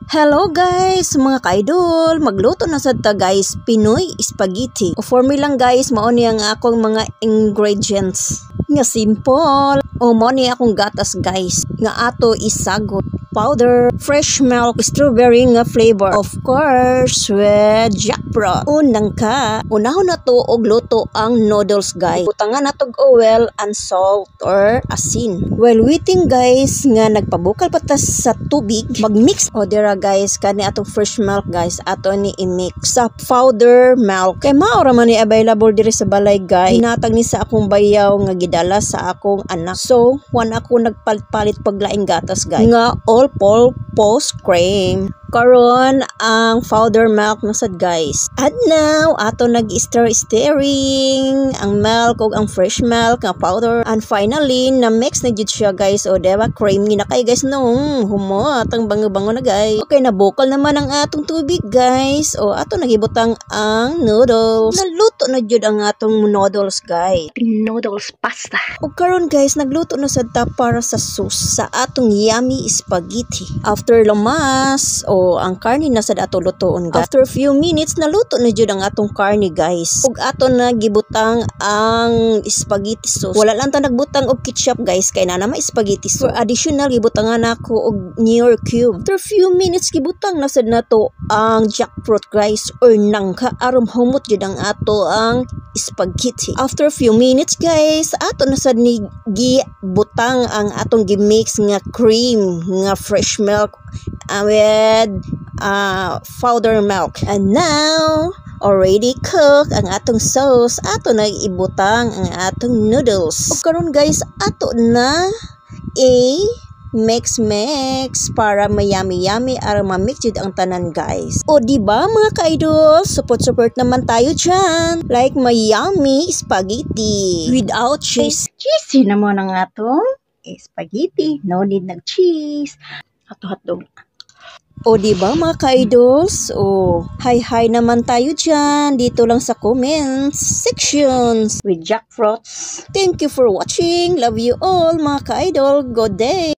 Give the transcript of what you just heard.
Hello guys, mga ka-idol, magluto na sad ta guys, Pinoy spaghetti. O for me lang guys, mao ni ang akong mga ingredients. Nga simple. O mao ni akong gatas guys, nga ato isagot. Powder, fresh milk, strawberry nga flavor. Of course, with jackfruit. Unang ka, unahon na to og luto ang noodles guys. Butangan na tog oil and salt or asin. While waiting guys, nga nagpabukal patas sa tubig, mag-mix. O dira guys, kani atong fresh milk guys, ato ni i-mix sa powder milk. Kay mao ra man ni available diri sa balay guys. Hinatag ni sa akong bayaw nga gidala sa akong anak. So, wan ako nagpalit-palit paglaing gatas guys. Nga all-purpose cream. Karon ang powder milk na sad guys. At now, ato nag-stir-stirring ang milk o ang fresh milk, ang powder. And finally, na-mix na jud siya guys. O diba, creamy na kay guys nung humot. Ang bango-bango na guys. Okay, nabukal naman ang atong tubig guys. O ato nagibutang ang noodles. Naluto na jud ang atong noodles guys. Noodles pasta. O karon guys, nagluto na sad ta para sa sauce sa atong yummy spaghetti. After lamas, ang karni na sad ato lutoon guys. After few minutes, naluto na jud ang atong karni guys. Ug ato na gibutang ang spaghetti sauce. Wala lang ta nagbutang og ketchup guys, kay na naman spaghetti sauce. For additional, gibutangan ako og New York cube. After few minutes, gibutang na sad nato ang jackfruit guys or nangka aron humot jud ang ato ang spaghetti. After few minutes guys, ato na sad ni gibutang ang atong gimix nga cream nga fresh milk with powder milk. And now, already cooked ang atong sauce. Ato na ibutang ang atong noodles. O karon guys, ato na mix para mayami-yami aron ma-mix jud ang tanan guys. O diba mga ka-idol, support naman tayo dyan. Like my yummy spaghetti without cheese. Cheesy naman ang atong spaghetti. No need ng cheese. Hotdog. O diba mga ka-idols? O hi naman tayo dyan. Dito lang sa comments sections With jackfruits. Thank you for watching. Love you all mga ka-idol. Good day.